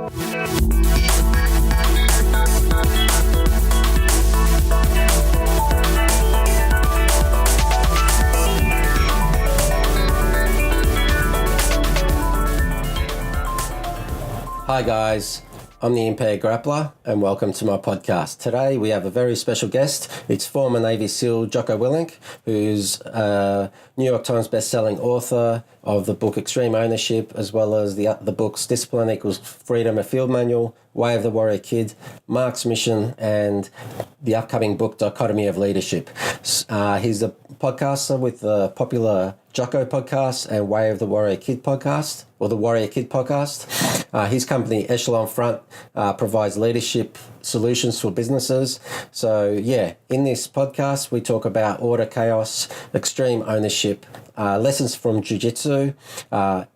Hi guys, I'm the Impaired Grappler and welcome to my podcast. Today we have a very special guest. It's former Navy SEAL Jocko Willink, who's a New York Times best-selling author of the book Extreme Ownership, as well as the books Discipline Equals Freedom, a Field Manual, Way of the Warrior Kid, Marc's Mission, and the upcoming book Dichotomy of Leadership. He's a podcaster with the popular Jocko Podcast and Way of the Warrior Kid podcast, or the Warrior Kid podcast. His company, Echelon Front, provides leadership solutions for businesses. So, yeah, in this podcast, we talk about order, chaos, extreme ownership, lessons from Jiu Jitsu,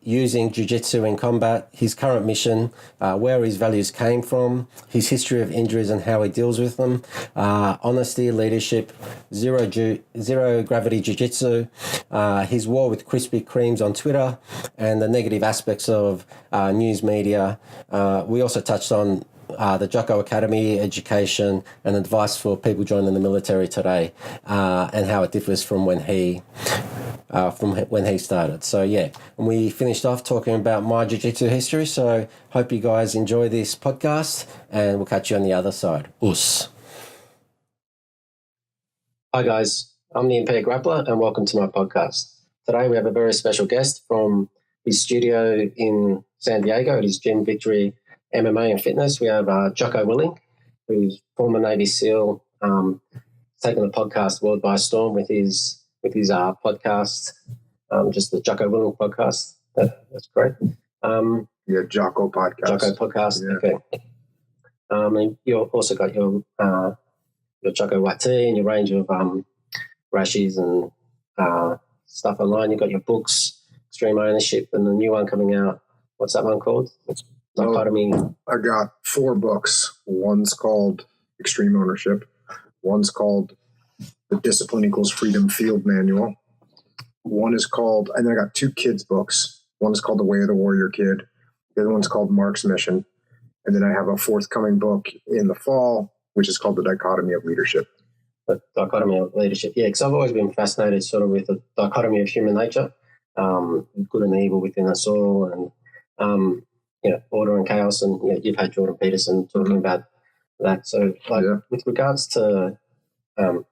using Jiu Jitsu in combat, his current mission, where his values came from, his history of injuries and how he deals with them, honesty, leadership, zero gravity Jiu Jitsu, his war with Krispy Kremes on Twitter, and the negative aspects of news media. We also touched on the Jocko Academy education and advice for people joining the military today, and how it differs from when he started. So yeah, and we finished off talking about my jiu-jitsu history. So hope you guys enjoy this podcast, and we'll catch you on the other side. Us. Hi guys, I'm the Impaired Grappler and welcome to my podcast. Today we have a very special guest from his studio in San Diego at his gym Victory MMA and Fitness. We have Jocko Willink, who's former Navy SEAL, taken the podcast world by storm with his podcast, just the Jocko Willink podcast. That's correct. Jocko Podcast. Jocko Podcast. Yeah. Okay. And you also got your Jocko YT and your range of rashes and stuff online. You got your books, Extreme Ownership, and the new one coming out. What's that one called? Dichotomy. I got 4 books. One's called Extreme Ownership. One's called The Discipline Equals Freedom Field Manual. One is called, and then I got 2 kids' books. One is called The Way of the Warrior Kid. The other one's called Marc's Mission. And then I have a forthcoming book in the fall, which is called The Dichotomy of Leadership. The Dichotomy of Leadership. Yeah, because I've always been fascinated sort of with the dichotomy of human nature, good and evil within us all, and order and chaos. And you've had Jordan Peterson talking about that. So, with regards to how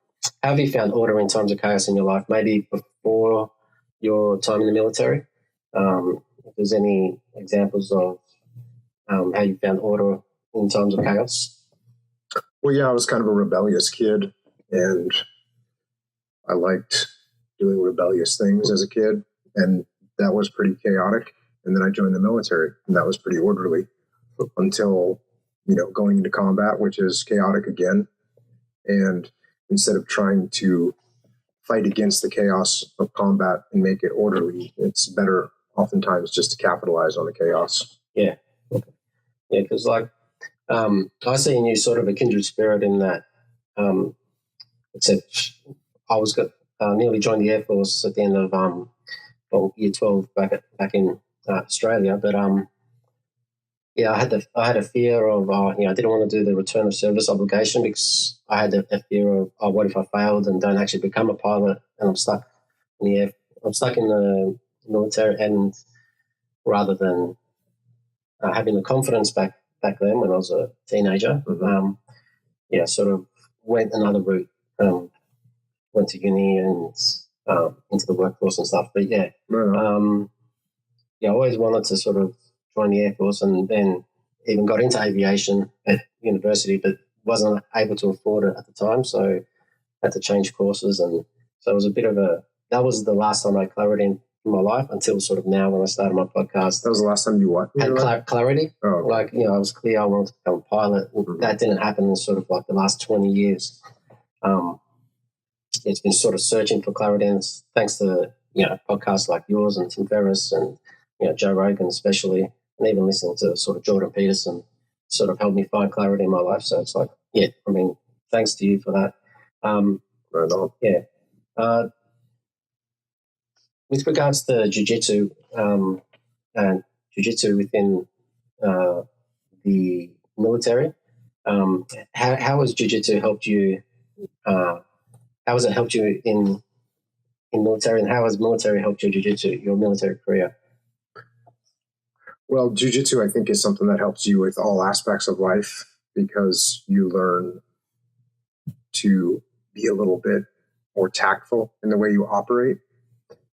have you found order in times of chaos in your life, maybe before your time in the military? If there's any examples of how you found order in times of chaos? Well, yeah, I was kind of a rebellious kid, and I liked doing rebellious things as a kid, and that was pretty chaotic. And then I joined the military, and that was pretty orderly until, going into combat, which is chaotic again. And instead of trying to fight against the chaos of combat and make it orderly, it's better oftentimes just to capitalize on the chaos. Yeah. Okay. Yeah, because I see in you sort of a kindred spirit in that, except I was nearly joined the Air Force at the end of year 12 back in Australia, but I had a fear of I didn't want to do the return of service obligation because I had a fear of what if I failed and don't actually become a pilot and I'm stuck in the military, and rather than having the confidence back then when I was a teenager, sort of went another route, went to uni and into the workforce and stuff. But I always wanted to sort of join the Air Force, and then even got into aviation at university, but wasn't able to afford it at the time, so had to change courses. And so it was that was the last time I had clarity in my life until sort of now when I started my podcast. That was the last time you what? Had clarity. Oh, okay. I was clear I wanted to become a pilot. Mm-hmm. That didn't happen in sort of like the last 20 years. It's been sort of searching for clarity, and thanks to podcasts like yours and Tim Ferriss and Joe Rogan especially, and even listening to sort of Jordan Peterson sort of helped me find clarity in my life. So it's like, thanks to you for that. Right on. With regards to jiu-jitsu and jiu-jitsu within the military. How has Jiu Jitsu helped you? How has it helped you in military, and how has military helped your Jiu Jitsu, your military career? Well, Jiu Jitsu, I think, is something that helps you with all aspects of life because you learn to be a little bit more tactful in the way you operate.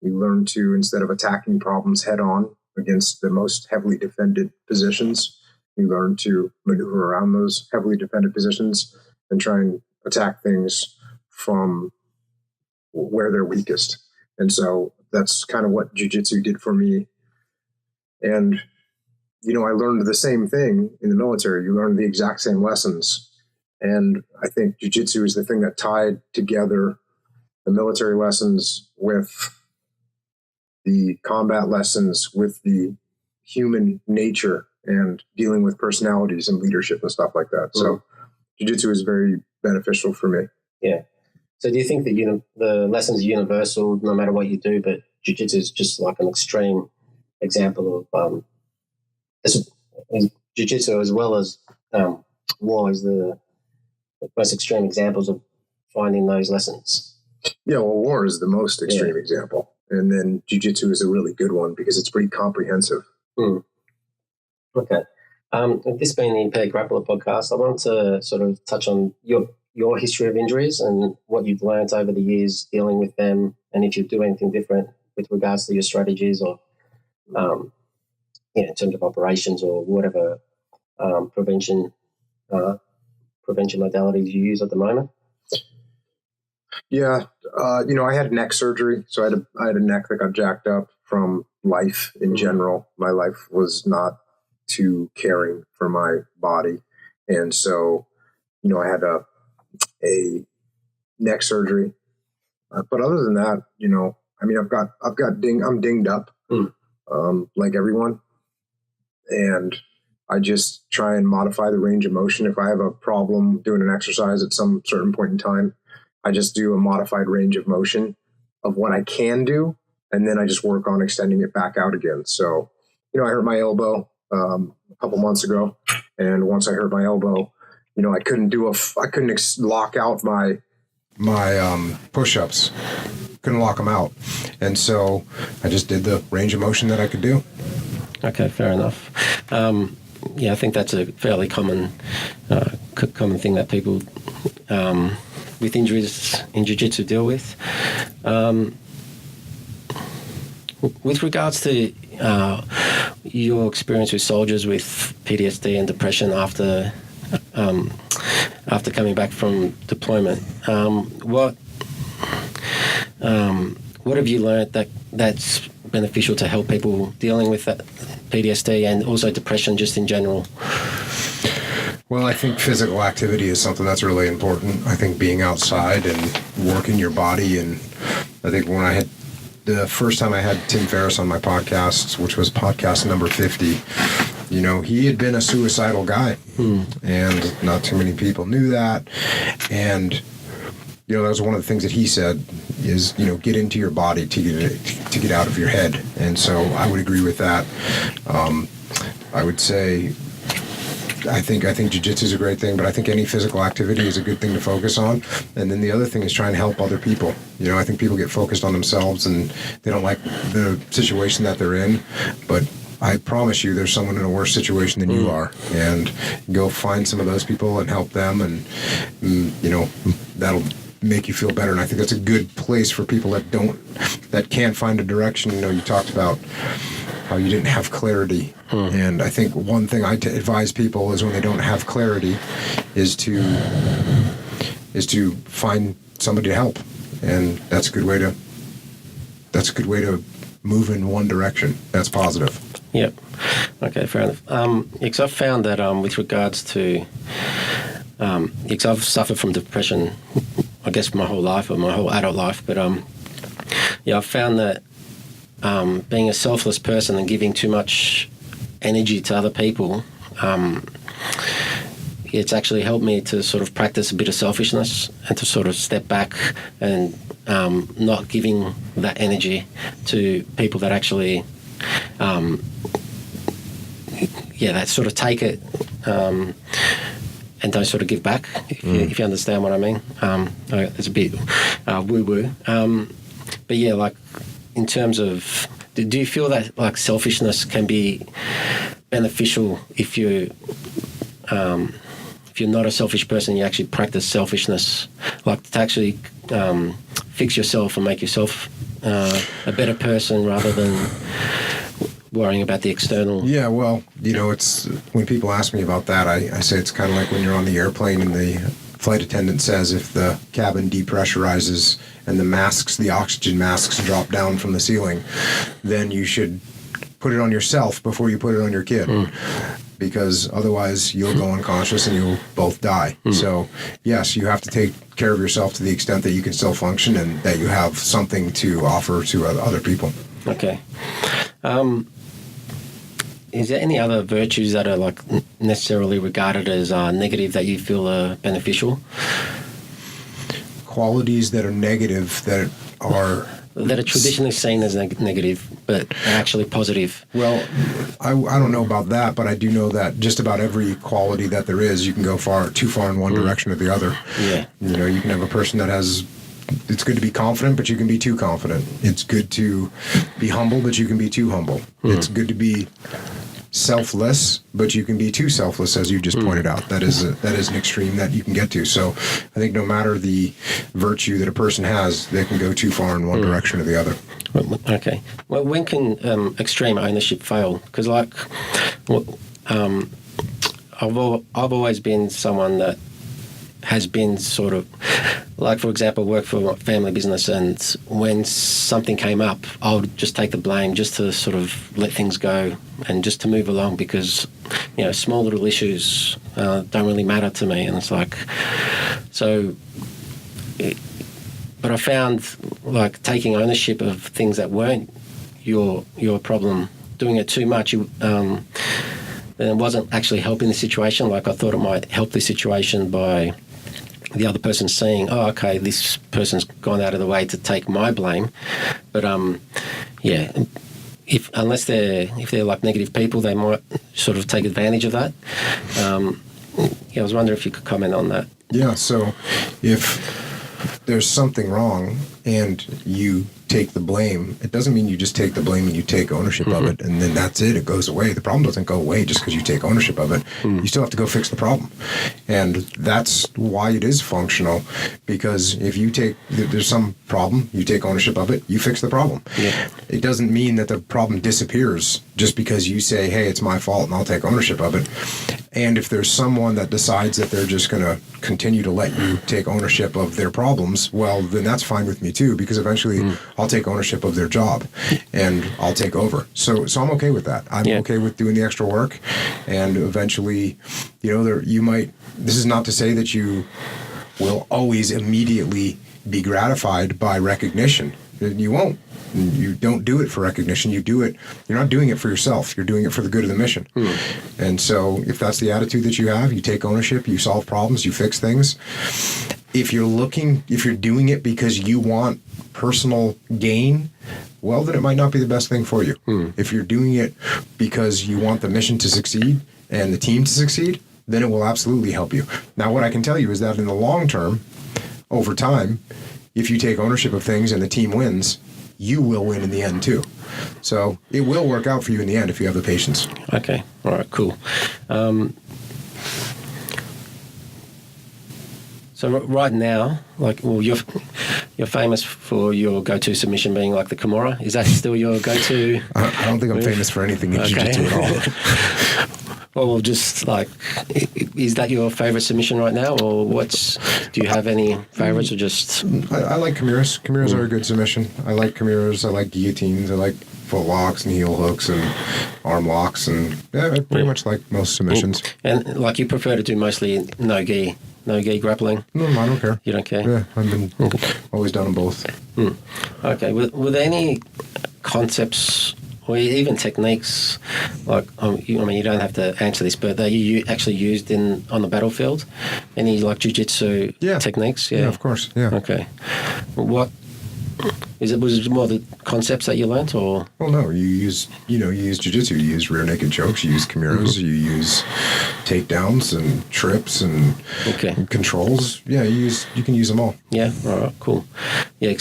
You learn to, instead of attacking problems head on against the most heavily defended positions, you learn to maneuver around those heavily defended positions and try and attack things from where they're weakest. And so that's kind of what jiu-jitsu did for me. And, I learned the same thing in the military. You learn the exact same lessons. And I think jiu-jitsu is the thing that tied together the military lessons with the combat lessons, with the human nature and dealing with personalities and leadership and stuff like that. So jiu-jitsu is very beneficial for me. Yeah. So do you think that the lessons are universal no matter what you do, but jiu-jitsu is just like an extreme example of jiu-jitsu as well as war is the most extreme examples of finding those lessons? Yeah, well, war is the most extreme example. And then jiu-jitsu is a really good one because it's pretty comprehensive. Okay. With this being the Impaired Grappler podcast, I want to sort of touch on your history of injuries and what you've learned over the years dealing with them, and if you do anything different with regards to your strategies or, in terms of operations or whatever prevention modalities you use at the moment. Yeah, I had neck surgery, so I had a neck that got jacked up from life in general. My life was not too caring for my body, and so I had a neck surgery. But other than that, I'm dinged up, like everyone, and I just try and modify the range of motion. If I have a problem doing an exercise at some certain point in time, I just do a modified range of motion of what I can do, and then I just work on extending it back out again. So, I hurt my elbow a couple months ago, and once I hurt my elbow, I couldn't lock out my push-ups. Couldn't lock them out, and so I just did the range of motion that I could do. Okay, fair enough. I think that's a fairly common thing that people with injuries in jiu-jitsu deal with. With regards to your experience with soldiers with PTSD and depression after coming back from deployment, what have you learned that's beneficial to help people dealing with that PTSD and also depression just in general? Well, I think physical activity is something that's really important. I think being outside and working your body. And I think when the first time I had Tim Ferriss on my podcast, which was podcast number 50, he had been a suicidal guy. And not too many people knew that. And, that was one of the things that he said is, get into your body to get out of your head. And so I would agree with that. I would say, I think jiu-jitsu is a great thing, but I think any physical activity is a good thing to focus on. And then the other thing is trying to help other people. I think people get focused on themselves and they don't like the situation that they're in, but I promise you there's someone in a worse situation than you are, and go find some of those people and help them, and that'll make you feel better. And I think that's a good place for people that can't find a direction. You talked about how you didn't have clarity. And I think one thing I advise people is when they don't have clarity is to find somebody to help. And that's a good way to move in one direction. That's positive. Yep. Okay, fair enough. Because I've found that with regards to, because I've suffered from depression, I guess my whole life or my whole adult life, but I've found that being a selfless person and giving too much energy to other people, it's actually helped me to sort of practice a bit of selfishness and to sort of step back and not giving that energy to people that actually that sort of take it and don't sort of give back, if you understand what I mean. It's a bit woo-woo. But yeah, like in terms of, do you feel that like selfishness can be beneficial if you're not a selfish person, you actually practice selfishness, like to actually fix yourself and make yourself a better person rather than worrying about the external? Yeah, well, it's when people ask me about that, I say it's kind of like when you're on the airplane and the flight attendant says if the cabin depressurizes and the oxygen masks drop down from the ceiling, then you should put it on yourself before you put it on your kid. Because otherwise you'll go unconscious and you'll both die. So yes, you have to take care of yourself to the extent that you can still function and that you have something to offer to other people. Okay. Is there any other virtues that are like necessarily regarded as negative that you feel are beneficial? Qualities that are negative that are traditionally seen as negative, but are actually positive. Well, I don't know about that, but I do know that just about every quality that there is, you can go too far in one direction or the other. Yeah. You can have a person that it's good to be confident, but you can be too confident. It's good to be humble, but you can be too humble. It's good to be selfless, but you can be too selfless, as you just pointed out. That is an extreme that you can get to. So I think no matter the virtue that a person has, they can go too far in one direction or the other. Okay. Well, when can extreme ownership fail? Because I've always been someone that has been sort of, like, for example, work for a family business, and when something came up, I would just take the blame just to sort of let things go and just to move along because, small little issues don't really matter to me. And it's like, but I found, like, taking ownership of things that weren't your problem, doing it too much, then it wasn't actually helping the situation. Like, I thought it might help the situation by the other person seeing, oh, okay, this person's gone out of the way to take my blame. But unless they're like negative people, they might sort of take advantage of that. I was wondering if you could comment on that. Yeah. So if there's something wrong and you take the blame, it doesn't mean you just take the blame and you take ownership of it and then that's it. It goes away. The problem doesn't go away just because you take ownership of it. You still have to go fix the problem. And that's why it is functional, because if there's some problem, you take ownership of it, you fix the problem. Yeah. It doesn't mean that the problem disappears just because you say, hey, it's my fault and I'll take ownership of it. And if there's someone that decides that they're just going to continue to let you take ownership of their problems, well, then that's fine with me too, because eventually I'll take ownership of their job and I'll take over. So I'm okay with that. I'm okay with doing the extra work, and eventually, this is not to say that you will always immediately be gratified by recognition. You won't. You don't do it for recognition. You're not doing it for yourself. You're doing it for the good of the mission. And so if that's the attitude that you have, you take ownership, you solve problems, you fix things. If you're doing it because you want personal gain, well, then it might not be the best thing for you. If you're doing it because you want the mission to succeed and the team to succeed, then it will absolutely help you. Now, what I can tell you is that in the long term, over time, if you take ownership of things and the team wins, you will win in the end too. So it will work out for you in the end if you have the patience. Okay. All right, cool. So right now, you're famous for your go-to submission being like the Kimura. Is that still your go-to? I don't think I'm famous for anything in Jiu-Jitsu at all. Or just like, is that your favorite submission right now, or do you have any favorites, or just? I like Kimuras. Kimuras are a good submission. I like Kimuras. I like guillotines. I like foot locks and heel hooks and arm locks, and I pretty much like most submissions. And like, you prefer to do mostly no-gi grappling? No, I don't care. You don't care? Yeah, I've been always done them both. Okay. Were there any concepts or even techniques, like, you don't have to answer this, but that you actually used on the battlefield? Any like jiu-jitsu techniques? Yeah, of course. Yeah. Okay. What Was it more the concepts that you learnt, or? Well, no, you use jiu-jitsu. You use rear naked chokes. You use Kamiras. You use takedowns and trips and controls. Yeah, you can use them all. Yeah. All right. Cool. Yeah.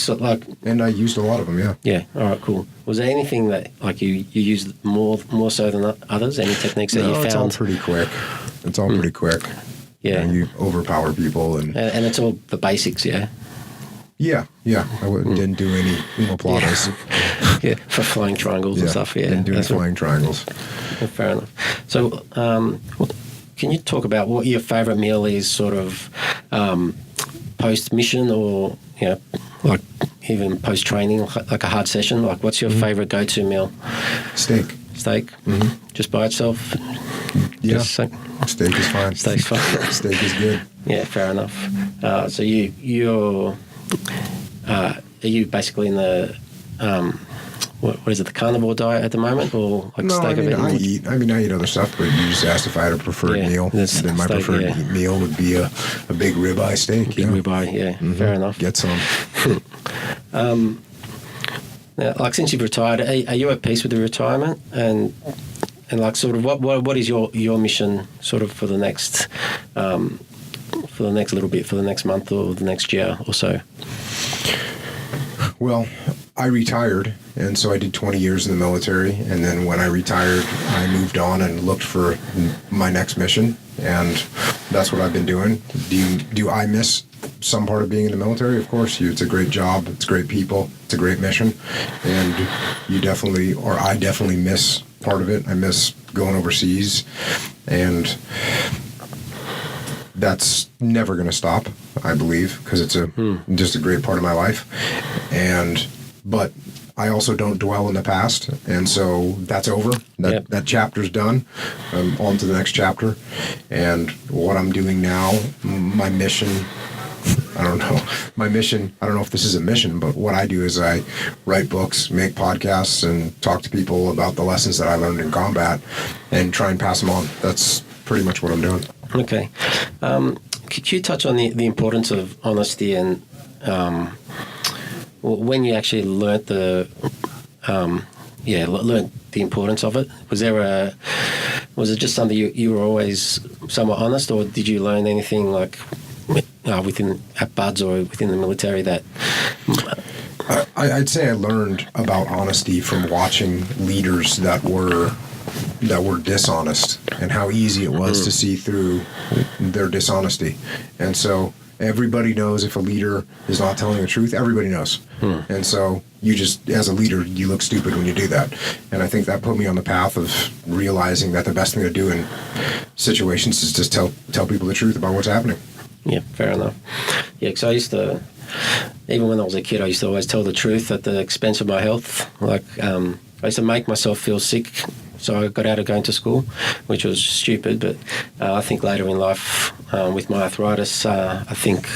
And I used a lot of them. Yeah. Yeah. All right. Cool. Was there anything that you used more so than others? Any techniques that you found? It's all pretty quick. It's all pretty quick. Yeah. You overpower people and it's all the basics. Yeah. Yeah. I didn't do any omoplatas. Yeah, for flying triangles and stuff. Yeah, didn't do any flying triangles. Fair enough. So, can you talk about what your favorite meal is, sort of post mission, or like even post training, like a hard session? Like, what's your favorite go-to meal? Steak. Mm-hmm. Just by itself. Yeah. Steak is fine. Steak's fine. Steak is good. Yeah, fair enough. So are you basically in the what is it, the Carnivore Diet at the moment, or like no? Steak? I eat other stuff, but you just asked if I had a preferred meal. Then my preferred meal would be a big ribeye steak. Big ribeye, Mm-hmm. Fair enough. Get some. Now, like, since you've retired, are you at peace with the retirement? And like, sort of, what is your mission, sort of, for the next little bit, for the next month or the next year or so? Well, I retired, and so I did 20 years in the military, and then when I retired, I moved on and looked for my next mission, and that's what I've been doing. Do I miss some part of being in the military? Of course, it's a great job, it's great people, it's a great mission, and I definitely miss part of it. I miss going overseas, and that's never going to stop, I believe, because it's just a great part of my life. But I also don't dwell in the past, and so that's over. That chapter's done. On to the next chapter. And what I'm doing now, my mission, I don't know if this is a mission, but what I do is I write books, make podcasts, and talk to people about the lessons that I learned in combat and try and pass them on. That's pretty much what I'm doing. Okay. Could you touch on the importance of honesty and when you actually learnt the importance of it? Was it just something you were always somewhat honest, or did you learn anything like at BUDS or within the military that? I'd say I learned about honesty from watching leaders that were dishonest, and how easy it was to see through their dishonesty. And so everybody knows if a leader is not telling the truth. Everybody knows. And so you just, as a leader, you look stupid when you do that. And I think that put me on the path of realizing that the best thing to do in situations is just tell people the truth about what's happening. Yeah, fair enough. Yeah, because I used to, even when I was a kid, I used to always tell the truth at the expense of my health. Like, I used to make myself feel sick, so I got out of going to school, which was stupid. But I think later in life, with my arthritis, I think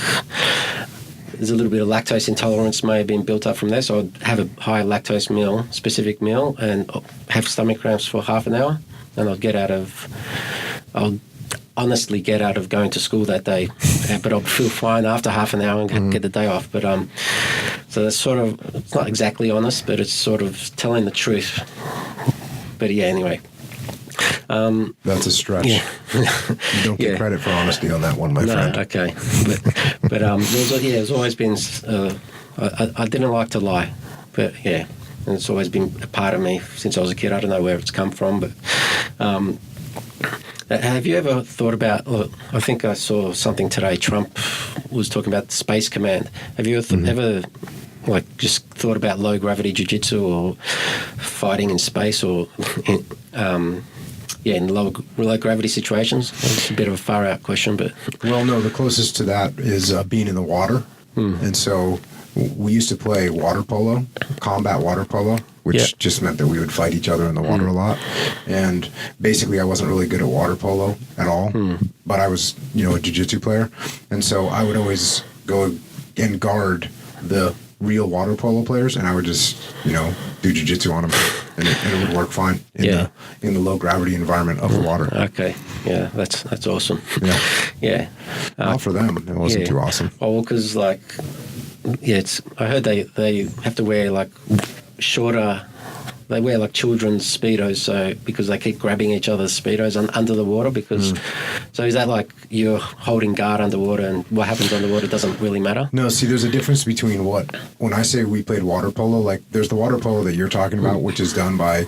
there's a little bit of lactose intolerance may have been built up from there. So I'd have a high lactose specific meal, and have stomach cramps for half an hour, and I'll honestly get out of going to school that day, but I'll feel fine after half an hour and get the day off. But so that's sort of, it's not exactly honest, but it's sort of telling the truth. But yeah, anyway. That's a stretch. Yeah. You don't get credit for honesty on that one, my friend. Okay. But there's always been, I didn't like to lie, but yeah, and it's always been a part of me since I was a kid. I don't know where it's come from, but have you ever thought about, I think I saw something today, Trump was talking about the Space Command. Have you ever just thought about low gravity jiu-jitsu or fighting in space, or in low gravity situations? It's a bit of a far out question, but well, no, the closest to that is being in the water. And so we used to play water polo, combat water polo, which just meant that we would fight each other in the water a lot. And basically I wasn't really good at water polo at all, but I was, a jiu-jitsu player. And so I would always go and guard the real water polo players, and I would just, do jiu-jitsu on them, and it would work fine in the low gravity environment of the water. Okay, yeah, that's awesome. Yeah. Not for them, it wasn't too awesome. Well, because I heard they have to wear like shorter. They wear like children's speedos, so because they keep grabbing each other's speedos under the water. Because so is that like you're holding guard underwater, and what happens underwater doesn't really matter? No, see, there's a difference between when I say we played water polo, like there's the water polo that you're talking about, which is done by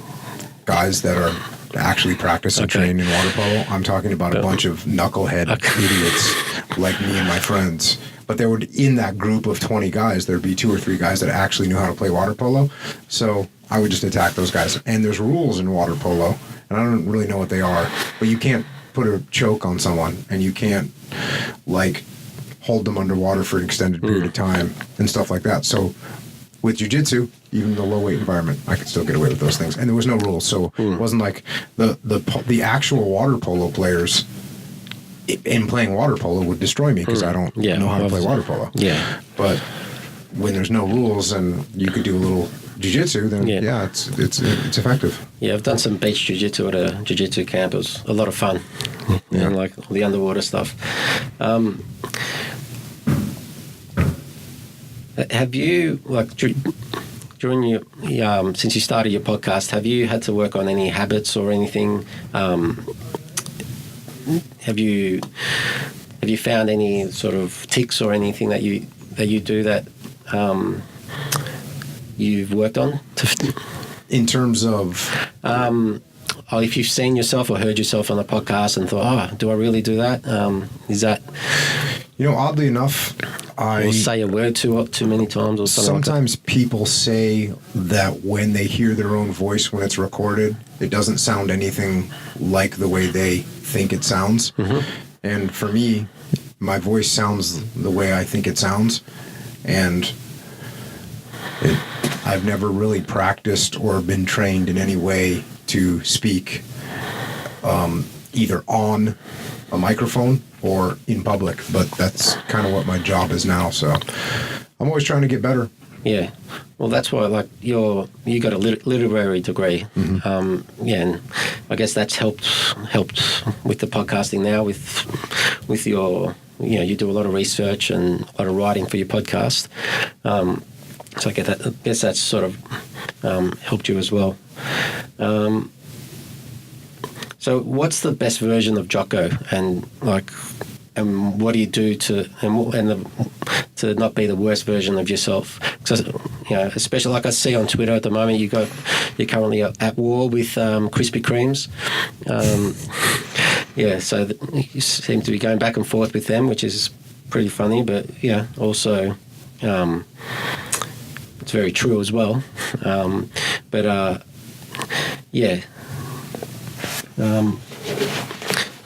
guys that are actually practice and trained in water polo. I'm talking about a bunch of knucklehead idiots like me and my friends. But there would, in that group of 20 guys, there'd be 2 or 3 guys that actually knew how to play water polo. So I would just attack those guys. And there's rules in water polo, and I don't really know what they are, but you can't put a choke on someone, and you can't, like, hold them underwater for an extended period of time and stuff like that. So with jiu-jitsu, even the low-weight environment, I could still get away with those things. And there was no rules, so it wasn't like the actual water polo players in playing water polo would destroy me because I don't know how to play water polo. Yeah. But when there's no rules and you could do a little jiu-jitsu, then it's effective. Yeah, I've done some beach jiu-jitsu at a jiu-jitsu camp. It was a lot of fun. And like all the underwater stuff. Have you, like, during your since you started your podcast, have you had to work on any habits or anything? Have you found any sort of tics or anything that you do that you've worked on? In terms of, if you've seen yourself or heard yourself on a podcast and thought, do I really do that? Is that, oddly enough, or say a word too many times or something? Sometimes people say that when they hear their own voice when it's recorded, it doesn't sound anything like the way they think it sounds. And for me, my voice sounds the way I think it sounds, and I've never really practiced or been trained in any way to speak either on a microphone or in public, but that's kind of what my job is now, so I'm always trying to get better. Yeah, well, that's why, like, you got a literary degree, and I guess that's helped with the podcasting now. With your, you do a lot of research and a lot of writing for your podcast, so I guess that's sort of helped you as well. So, what's the best version of Jocko, and what do you do to not be the worst version of yourself? Because, especially like I see on Twitter at the moment, you're currently at war with Krispy Kremes. So you seem to be going back and forth with them, which is pretty funny, but also it's very true as well.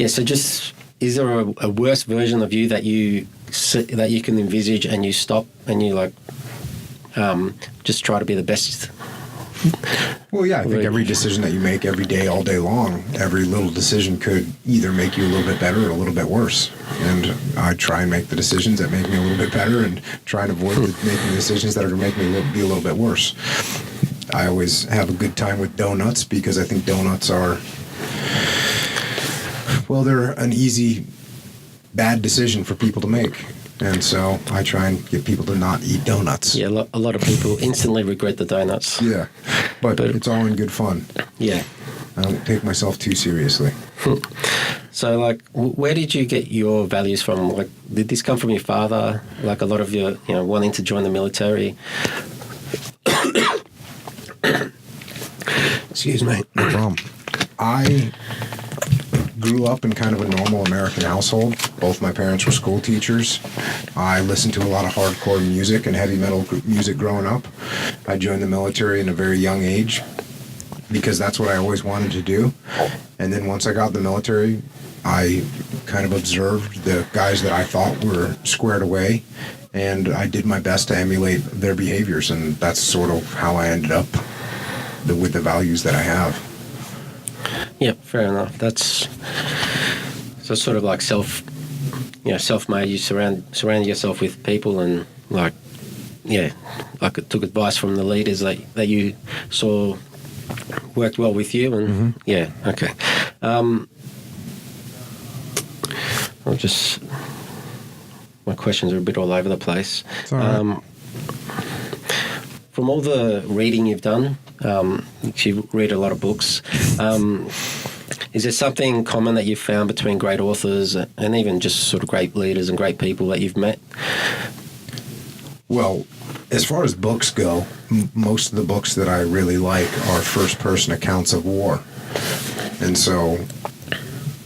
So just, is there a worse version of you that you can envisage and you stop and you just try to be the best? Well, yeah, I think every decision that you make every day, all day long, every little decision could either make you a little bit better or a little bit worse. And I try and make the decisions that make me a little bit better and try and avoid making decisions that are going to make me be a little bit worse. I always have a good time with donuts because I think donuts are, they're an easy, bad decision for people to make. And so I try and get people to not eat donuts. Yeah, a lot of people instantly regret the donuts. Yeah, but it's all in good fun. Yeah. I don't take myself too seriously. So, where did you get your values from? Did this come from your father? A lot of your, wanting to join the military? Excuse me. No problem. I grew up in kind of a normal American household. Both my parents were school teachers. I listened to a lot of hardcore music and heavy metal music growing up. I joined the military in a very young age because that's what I always wanted to do. And then once I got in the military, I kind of observed the guys that I thought were squared away, and I did my best to emulate their behaviors, and that's sort of how I ended up with the values that I have. Yeah, fair enough. That's so sort of like self-made. You surround yourself with people and took advice from the leaders that you saw worked well with you, and okay. My questions are a bit all over the place. It's all right. from all the reading you've done, you read a lot of books. Is there something common that you've found between great authors and even just sort of great leaders and great people that you've met? Well, as far as books go, most of the books that I really like are first-person accounts of war. And so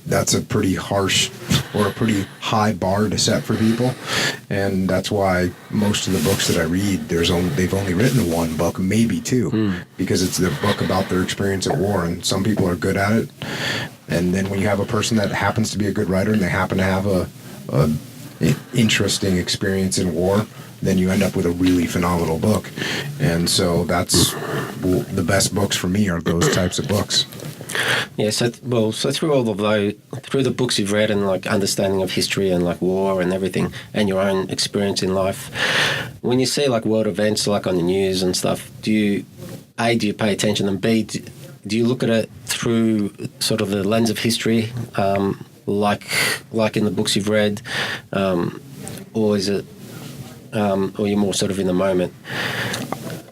that's a pretty harsh or a pretty high bar to set for people. And that's why most of the books that I read, they've only written one book, maybe two, because it's the book about their experience at war. And some people are good at it. And then when you have a person that happens to be a good writer and they happen to have a interesting experience in war, then you end up with a really phenomenal book. And so that's the best books for me are those types of books. Yeah, so through all of those, through the books you've read and like understanding of history and like war and everything and your own experience in life, when you see like world events like on the news and stuff, do you pay attention, and B, do you look at it through sort of the lens of history, like in the books you've read, or is it, or you're more sort of in the moment?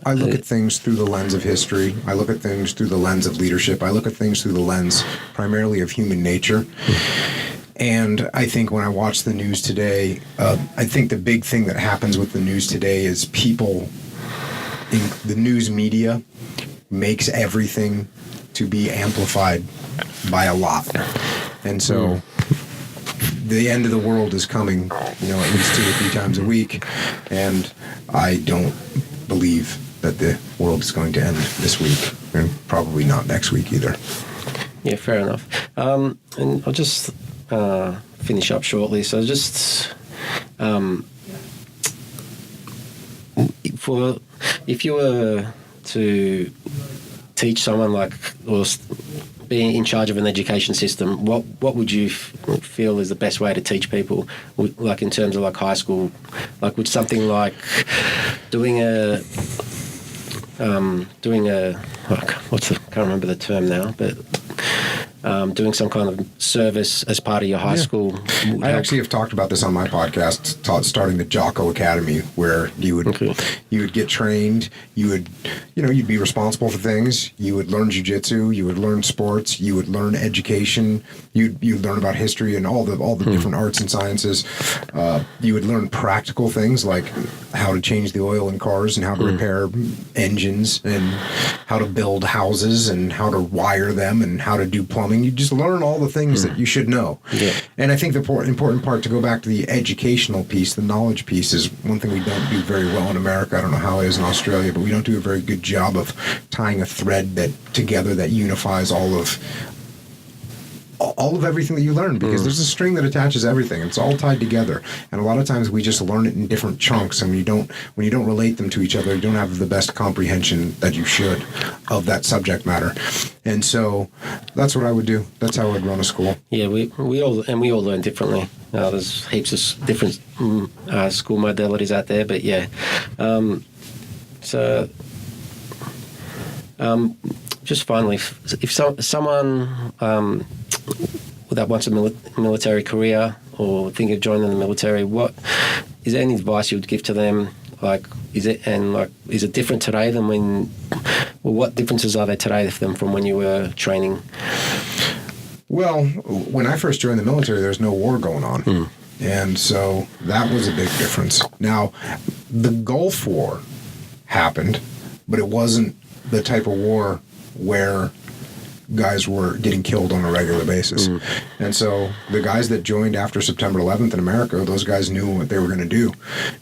I look at things through the lens of history. I look at things through the lens of leadership. I look at things through the lens primarily of human nature. And I think when I watch the news today, I think the big thing that happens with the news today is people in the news media makes everything to be amplified by a lot. And so the end of the world is coming, at least 2 or 3 times a week. And I don't believe that the world is going to end this week, and probably not next week either. Yeah, fair enough. And I'll just finish up shortly. So just if you were to teach someone or be in charge of an education system, what would you feel is the best way to teach people, like in terms of like high school? Like would something like doing a can't remember the term now, but doing some kind of service as part of your high school. I actually have talked about this on my podcast, starting the Jocko Academy, where you would get trained, you'd be responsible for things, you would learn Jiu Jitsu, you would learn sports, you would learn education, you'd learn about history and all the different arts and sciences. You would learn practical things like how to change the oil in cars and how to repair engines and how to build houses and how to wire them and how to do plumbing. You just learn all the things that you should know. Yeah. And I think the important part, to go back to the educational piece, the knowledge piece, is one thing we don't do very well in America. I don't know how it is in Australia, but we don't do a very good job of tying a thread together that unifies all of everything that you learn, because there's a string that attaches everything. It's all tied together, and a lot of times we just learn it in different chunks, and when you don't relate them to each other, you don't have the best comprehension that you should of that subject matter. And so that's what I would do. That's how I would run a school. Yeah, we all learn differently. There's heaps of different school modalities out there, but yeah. Just finally, if someone that wants a military career or think of joining the military, what is there any advice you would give to them? Is it different today than what differences are there today from when you were training? Well, when I first joined the military, there was no war going on. And so that was a big difference. Now, the Gulf War happened, but it wasn't the type of war where guys were getting killed on a regular basis. And so the guys that joined after September 11th in America, those guys knew what they were going to do.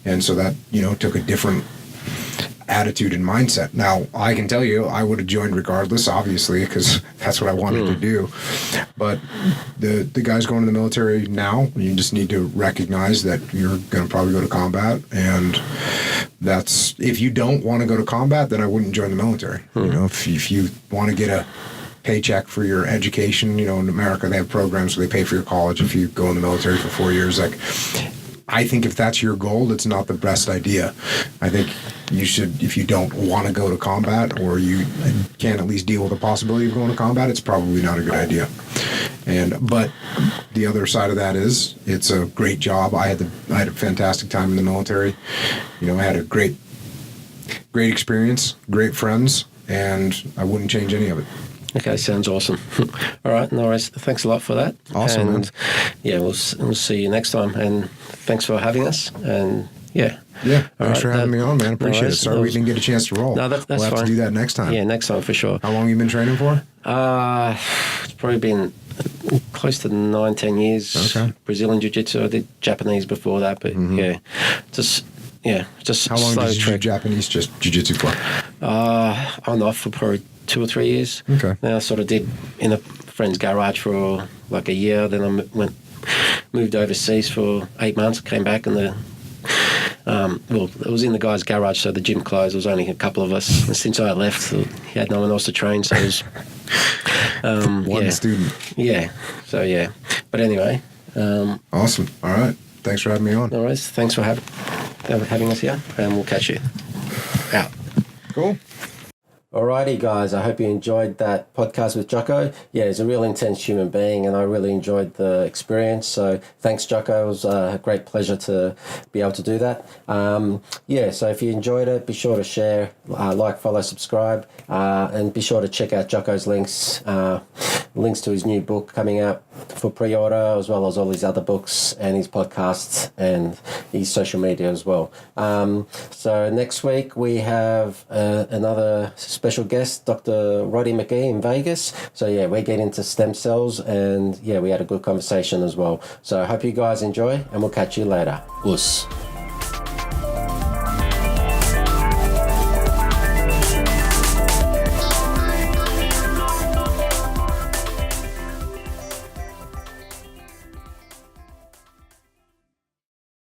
And so that, took a different attitude and mindset. Now, I can tell you, I would have joined regardless, obviously, because that's what I wanted to do. But the guys going to the military now, you just need to recognize that you're going to probably go to combat. And that's, if you don't want to go to combat, then I wouldn't join the military. If you want to get a paycheck for your education, in America they have programs where they pay for your college if you go in the military for 4 years. I think if that's your goal, it's not the best idea. I think you should, if you don't want to go to combat, or you can't at least deal with the possibility of going to combat, it's probably not a good idea. But the other side of that is, it's a great job. I had a fantastic time in the military. I had a great great experience, great friends, and I wouldn't change any of it. Okay, sounds awesome. All right, no worries. Thanks a lot for that. Awesome, and man. Yeah, we'll see you next time. And thanks for having us. And yeah. Yeah, All thanks for having me on, man. Appreciate it. worries. Sorry we didn't get a chance to roll. No, that's we'll have fine. to do that next time. Yeah, next time for sure. How long have you been training for? It's probably been close to 9-10 years. Okay. Brazilian Jiu Jitsu. I did Japanese before that, but just How long slow did you do trek. Japanese just jiu-jitsu for? On and off for probably 2 or 3 years. Okay. Then I sort of did in a friend's garage for like a year. Then I moved overseas for 8 months. Came back and it was in the guy's garage, so the gym closed. There was only a couple of us. And since I left, he had no one else to train, so it was One student. Yeah. So yeah. But anyway. Awesome. All right. Thanks for having me on. No worries. Thanks for having us here, and we'll catch you out. Cool. Alrighty, guys. I hope you enjoyed that podcast with Jocko. Yeah, he's a real intense human being, and I really enjoyed the experience. So thanks, Jocko. It was a great pleasure to be able to do that. So if you enjoyed it, be sure to share, like, follow, subscribe, and be sure to check out Jocko's links to his new book coming out for pre-order, as well as all his other books and his podcasts and his social media as well. So next week we have another special guest, Dr. Roddy McGee in Vegas. So yeah, we get into stem cells, and yeah, we had a good conversation as well. So I hope you guys enjoy, and we'll catch you later. Us.